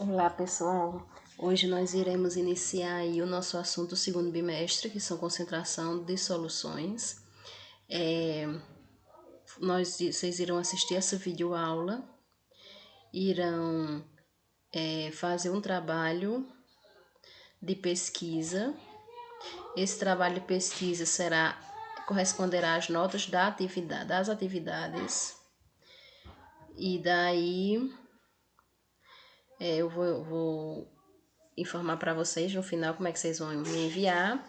Olá pessoal, hoje nós iremos iniciar aí o nosso assunto do segundo bimestre, que são concentração de soluções. Vocês irão assistir essa videoaula, irão fazer um trabalho de pesquisa. Esse trabalho de pesquisa corresponderá às notas das atividades, e daí eu vou informar para vocês no final como é que vocês vão me enviar,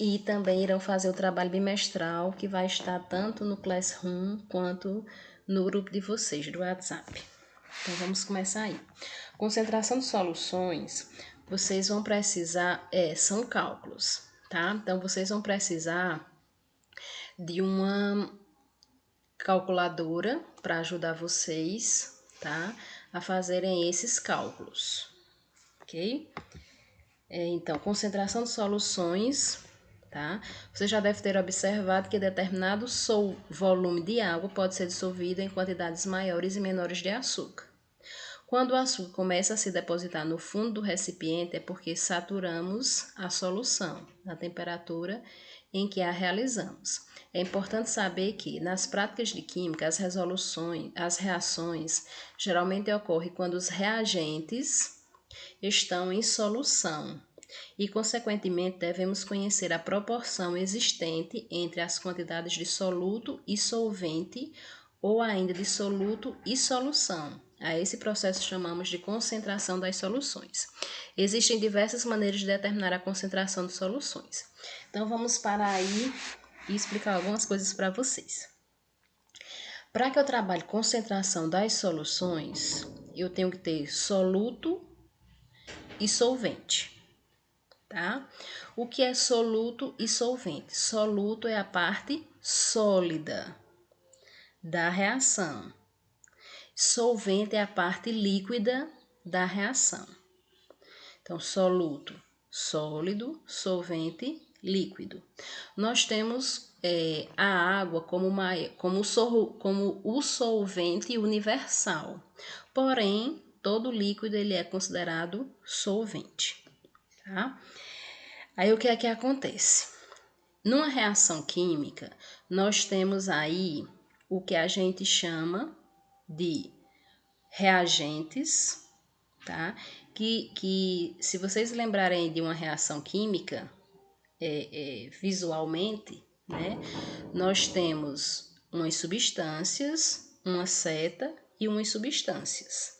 e também irão fazer o trabalho bimestral que vai estar tanto no Classroom quanto no grupo de vocês do WhatsApp. Então vamos começar aí. Concentração de soluções, vocês vão precisar, são cálculos, tá? Então vocês vão precisar de uma calculadora para ajudar vocês, tá? A fazerem esses cálculos, ok? Então, concentração de soluções, tá? Você já deve ter observado que determinado volume de água pode ser dissolvido em quantidades maiores e menores de açúcar. Quando o açúcar começa a se depositar no fundo do recipiente, é porque saturamos a solução na temperatura em que a realizamos. É importante saber que, nas práticas de química, as reações geralmente ocorrem quando os reagentes estão em solução e, consequentemente, devemos conhecer a proporção existente entre as quantidades de soluto e solvente ou ainda de soluto e solução. A esse processo chamamos de concentração das soluções. Existem diversas maneiras de determinar a concentração de soluções. Então, vamos parar aí e explicar algumas coisas para vocês. Para que eu trabalhe concentração das soluções, eu tenho que ter soluto e solvente, tá? O que é soluto e solvente? Soluto é a parte sólida da reação. Solvente é a parte líquida da reação. Então, soluto, sólido, solvente, líquido. Nós temos a água como o solvente universal. Porém, todo líquido ele é considerado solvente, tá? Aí o que é que acontece? Numa reação química, nós temos aí o que a gente chama de reagentes, tá? Que se vocês lembrarem de uma reação química, visualmente, né? Nós temos umas substâncias, uma seta e umas substâncias.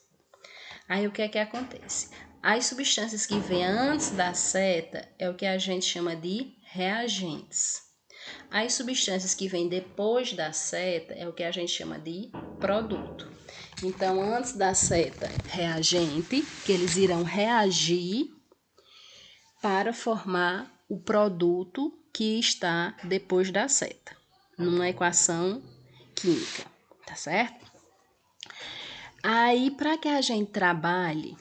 Aí o que é que acontece? As substâncias que vêm antes da seta é o que a gente chama de reagentes. As substâncias que vêm depois da seta é o que a gente chama de produto. Então, antes da seta, reagente, que eles irão reagir para formar o produto que está depois da seta, numa equação química, tá certo? Aí, para que a gente trabalhe,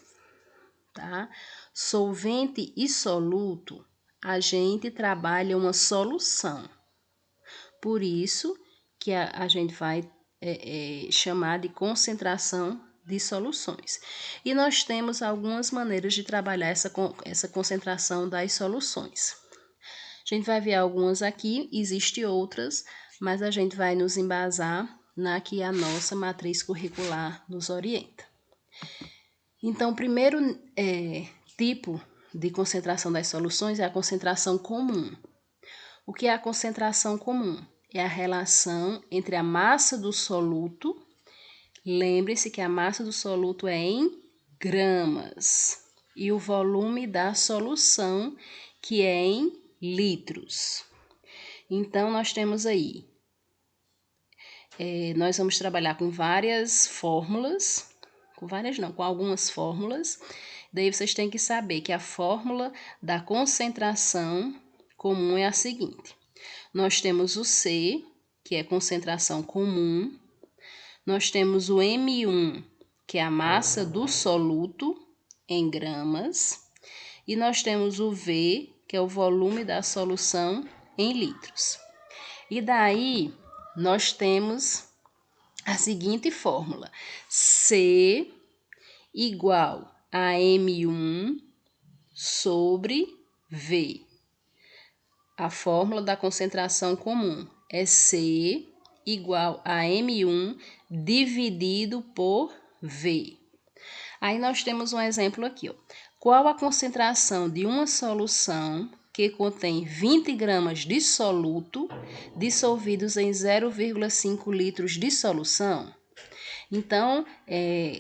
tá? Solvente e soluto, a gente trabalha uma solução. Por isso que a gente vai chamar de concentração de soluções. E nós temos algumas maneiras de trabalhar essa concentração das soluções. A gente vai ver algumas aqui, existem outras, mas a gente vai nos embasar na que a nossa matriz curricular nos orienta. Então, o primeiro tipo de concentração das soluções é a concentração comum. O que é a concentração comum? É a relação entre a massa do soluto, lembre-se que a massa do soluto é em gramas, e o volume da solução, que é em litros. Então, nós temos aí, nós vamos trabalhar com várias fórmulas, com algumas fórmulas. Daí vocês têm que saber que a fórmula da concentração comum é a seguinte. Nós temos o C, que é concentração comum. Nós temos o M1, que é a massa do soluto em gramas. E nós temos o V, que é o volume da solução em litros. E daí, nós temos a seguinte fórmula. C igual a M1 sobre V. A fórmula da concentração comum é C igual a M1 dividido por V. Aí nós temos um exemplo aqui, ó. Qual a concentração de uma solução que contém 20 gramas de soluto dissolvidos em 0,5 litros de solução? Então,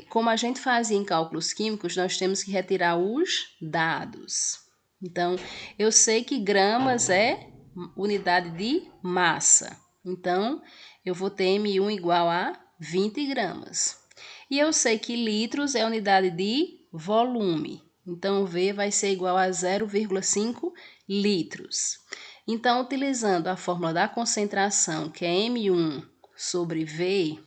como a gente fazia em cálculos químicos, nós temos que retirar os dados. Então, eu sei que gramas é unidade de massa. Então, eu vou ter M1 igual a 20 gramas. E eu sei que litros é unidade de volume. Então, V vai ser igual a 0,5 litros. Então, utilizando a fórmula da concentração, que é M1 sobre V,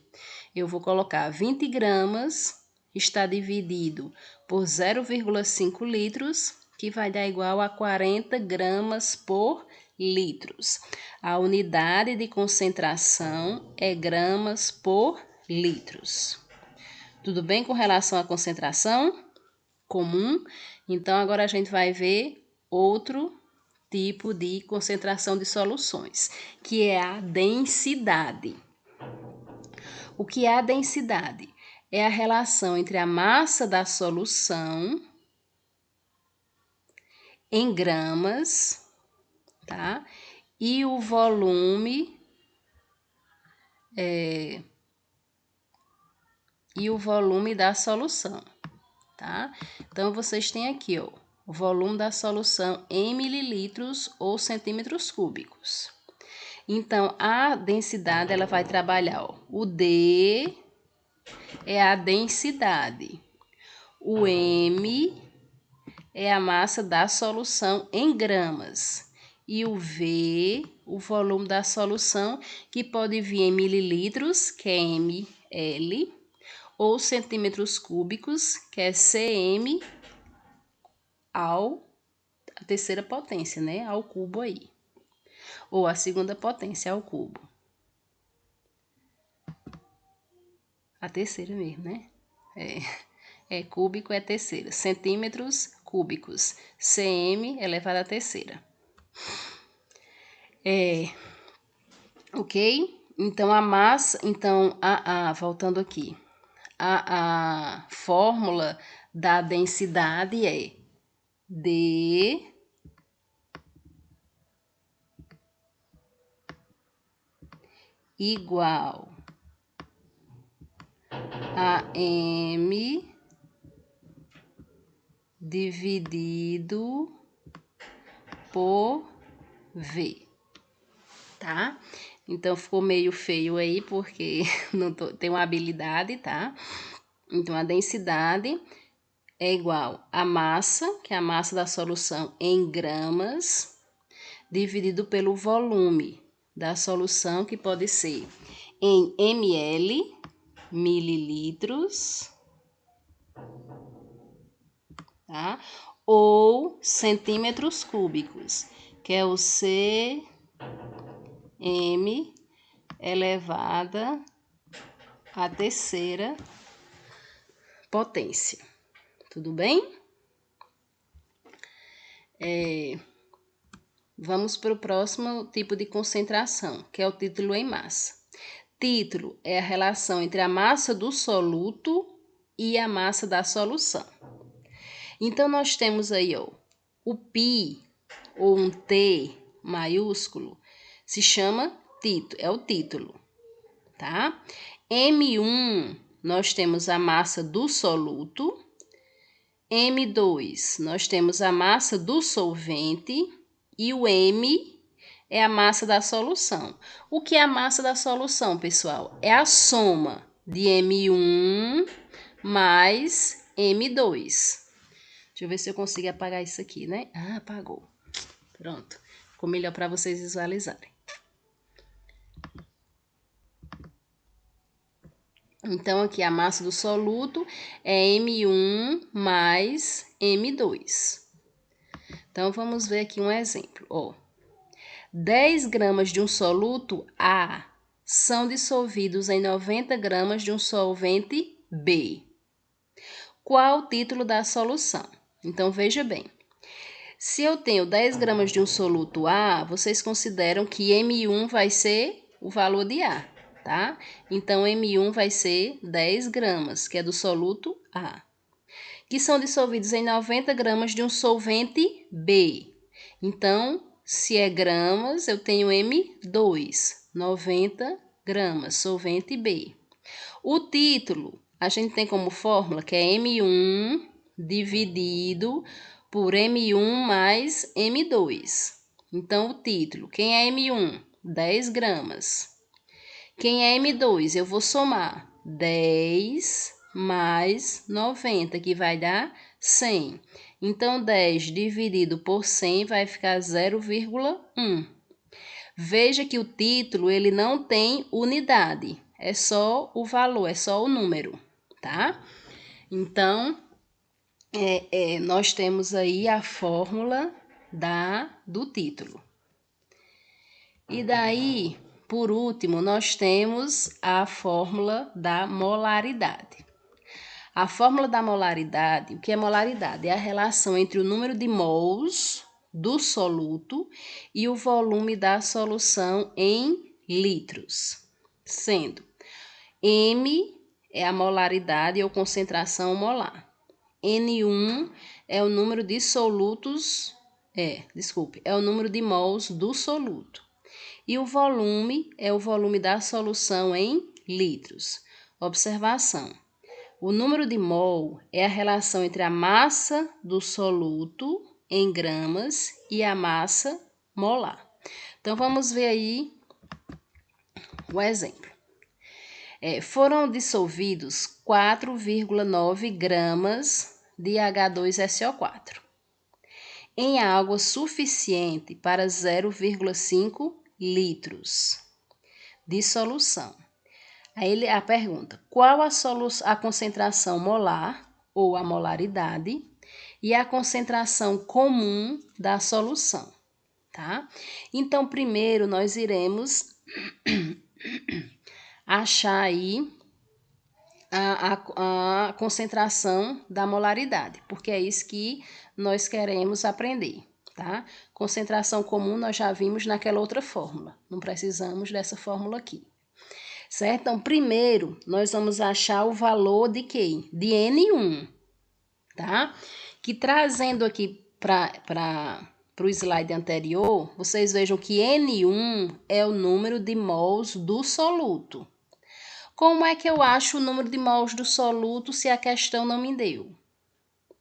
eu vou colocar 20 gramas, está dividido por 0,5 litros, que vai dar igual a 40 gramas por litros. A unidade de concentração é gramas por litros. Tudo bem com relação à concentração comum? Então, agora a gente vai ver outro tipo de concentração de soluções, que é a densidade. O que é a densidade? É a relação entre a massa da solução em gramas, tá? E o volume da solução, tá? Então, vocês têm aqui, ó, o volume da solução em mililitros ou centímetros cúbicos. Então, a densidade, ela vai trabalhar, ó, o D é a densidade, o M é a massa da solução em gramas, e o V, o volume da solução, que pode vir em mililitros, que é ml, ou centímetros cúbicos, que é cm a terceira potência, né? Ao cubo aí. Ou a segunda potência ao cubo. A terceira mesmo, né? Cúbico é terceira. Centímetros cúbicos. cm elevado à terceira. Ok? Então, a massa... Então, voltando aqui. A fórmula da densidade é D igual a M dividido por V, tá? Então, ficou meio feio aí, porque não tem uma habilidade, tá? Então, a densidade é igual a massa, que é a massa da solução em gramas, dividido pelo volume da solução, que pode ser em ml, mililitros, tá? Ou centímetros cúbicos, que é o cm elevada à terceira potência. Tudo bem? Vamos para o próximo tipo de concentração, que é o título em massa. Título é a relação entre a massa do soluto e a massa da solução. Então, nós temos aí, ó, o π, ou um T maiúsculo, se chama título, é o título, tá? M1, nós temos a massa do soluto. M2, nós temos a massa do solvente. E o M é a massa da solução. O que é a massa da solução, pessoal? É a soma de M1 mais M2. Deixa eu ver se eu consigo apagar isso aqui, né? Ah, apagou. Pronto. Ficou melhor para vocês visualizarem. Então, aqui a massa do soluto é M1 mais M2. Então, vamos ver aqui um exemplo. Ó, 10 gramas de um soluto A são dissolvidos em 90 gramas de um solvente B. Qual o título da solução? Então, veja bem. Se eu tenho 10 gramas de um soluto A, vocês consideram que M1 vai ser o valor de A, tá? Então, M1 vai ser 10 gramas, que é do soluto A, que são dissolvidos em 90 gramas de um solvente B. Então, se é gramas, eu tenho M2, 90 gramas, solvente B. O título, a gente tem como fórmula que é M1 dividido por M1 mais M2. Então, o título, quem é M1? 10 gramas. Quem é M2? Eu vou somar 10 mais 90, que vai dar 100. Então, 10 dividido por 100 vai ficar 0,1. Veja que o título ele não tem unidade, é só o valor, é só o número, tá? Então, nós temos aí a fórmula do título. E daí, por último, nós temos a fórmula da molaridade. A fórmula da molaridade, o que é molaridade? É a relação entre o número de mols do soluto e o volume da solução em litros, sendo M é a molaridade ou concentração molar. N1 é o número de solutos, é o número de mols do soluto. E o volume é o volume da solução em litros. Observação. O número de mol é a relação entre a massa do soluto em gramas e a massa molar. Então, vamos ver aí o exemplo. Foram dissolvidos 4,9 gramas de H2SO4 em água suficiente para 0,5 litros de solução. Aí a pergunta, qual a concentração molar ou a molaridade e a concentração comum da solução, tá? Então, primeiro nós iremos achar aí a concentração da molaridade, porque é isso que nós queremos aprender, tá? Concentração comum nós já vimos naquela outra fórmula, não precisamos dessa fórmula aqui. Certo? Então, primeiro, nós vamos achar o valor de quem? De N1, tá? Que trazendo aqui para o slide anterior, vocês vejam que N1 é o número de mols do soluto. Como é que eu acho o número de mols do soluto se a questão não me deu?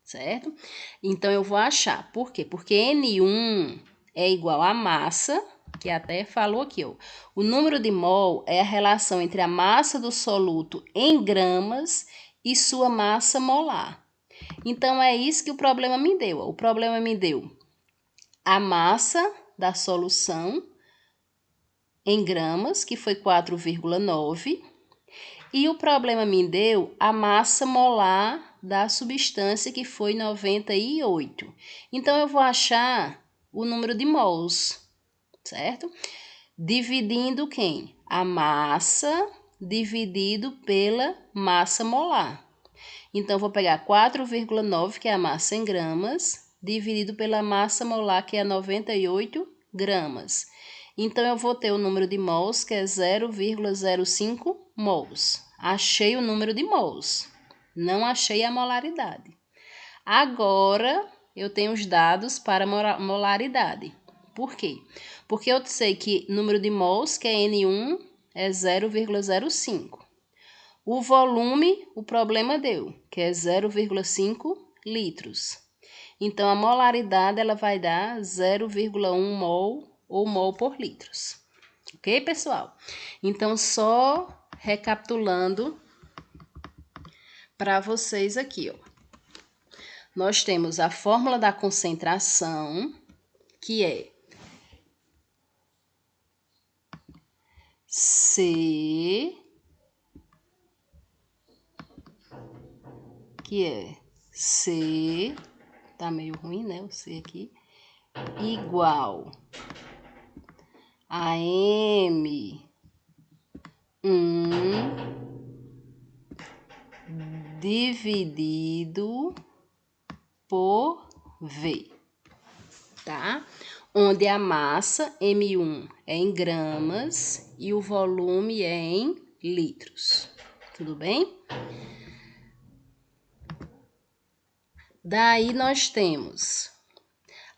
Certo? Então, eu vou achar. Por quê? Porque N1 é igual a massa, que até falou aqui, ó. O número de mol é a relação entre a massa do soluto em gramas e sua massa molar. Então, é isso que o problema me deu. O problema me deu a massa da solução em gramas, que foi 4,9, e o problema me deu a massa molar da substância, que foi 98. Então, eu vou achar o número de mols, certo? Dividindo quem? A massa dividido pela massa molar. Então, vou pegar 4,9, que é a massa em gramas, dividido pela massa molar, que é 98 gramas. Então, eu vou ter o número de mols, que é 0,05 mols. Achei o número de mols, não achei a molaridade. Agora, eu tenho os dados para a molaridade. Por quê? Porque eu sei que número de mols, que é N1, é 0,05. O volume, o problema deu, que é 0,5 litros. Então, a molaridade ela vai dar 0,1 mol ou mol por litros. Ok, pessoal? Então, só recapitulando para vocês aqui, ó. Nós temos a fórmula da concentração, que é C, tá meio ruim, né, o C aqui, igual a M1 dividido por V, tá? Onde a massa, M1, é em gramas e o volume é em litros. Tudo bem? Daí nós temos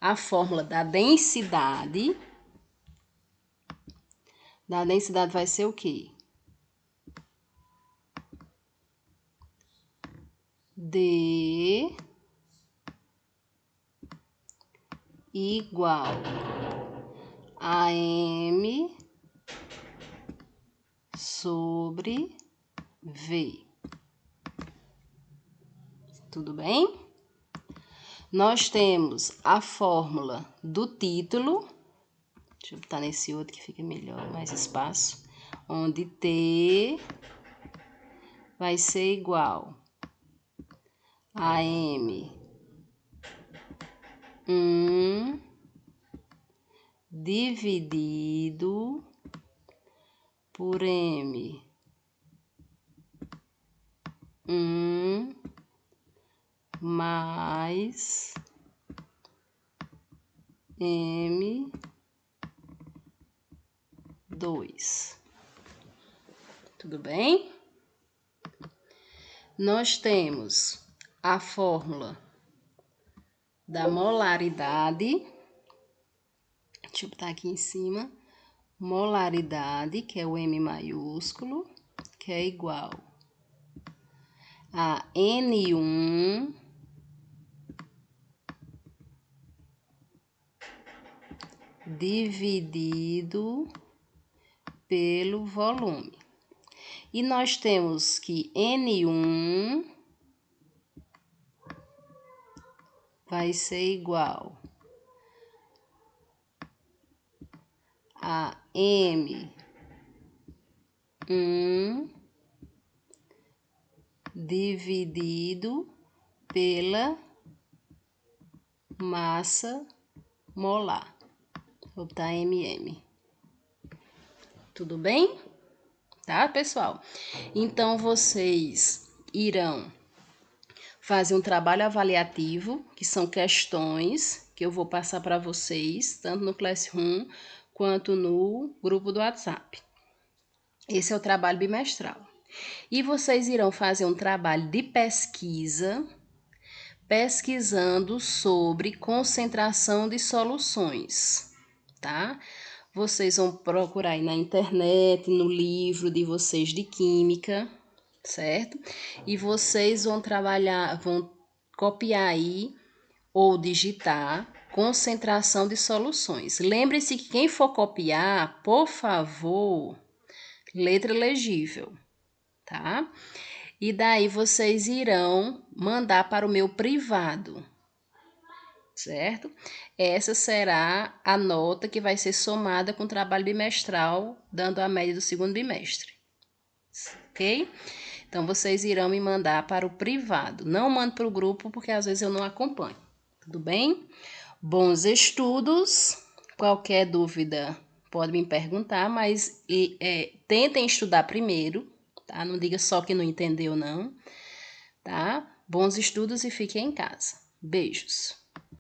a fórmula da densidade. Da densidade vai ser o quê? D igual a M sobre V. Tudo bem? Nós temos a fórmula do título. Deixa eu botar nesse outro que fica melhor, mais espaço. Onde T vai ser igual a M1 dividido por M1 mais M2. Tudo bem? Nós temos a fórmula da molaridade. Deixa eu botar aqui em cima. Molaridade, que é o M maiúsculo, que é igual a N1 dividido pelo volume. E nós temos que N1 vai ser igual a M1 dividido pela massa molar. Vou botar MM. Tudo bem? Tá, pessoal? Então, vocês irão fazer um trabalho avaliativo, que são questões que eu vou passar para vocês, tanto no Classroom quanto no grupo do WhatsApp. Esse é o trabalho bimestral. E vocês irão fazer um trabalho de pesquisa, pesquisando sobre concentração de soluções, tá? Vocês vão procurar aí na internet, no livro de vocês de química, certo? E vocês vão trabalhar, vão copiar aí ou digitar concentração de soluções. Lembre-se que quem for copiar, por favor, letra legível, tá? E daí vocês irão mandar para o meu privado, certo? Essa será a nota que vai ser somada com o trabalho bimestral, dando a média do segundo bimestre, ok? Então, vocês irão me mandar para o privado. Não mando para o grupo, porque às vezes eu não acompanho. Tudo bem? Bons estudos. Qualquer dúvida pode me perguntar, mas tentem estudar primeiro, tá? Não diga só que não entendeu, não, tá? Bons estudos e fiquem em casa. Beijos.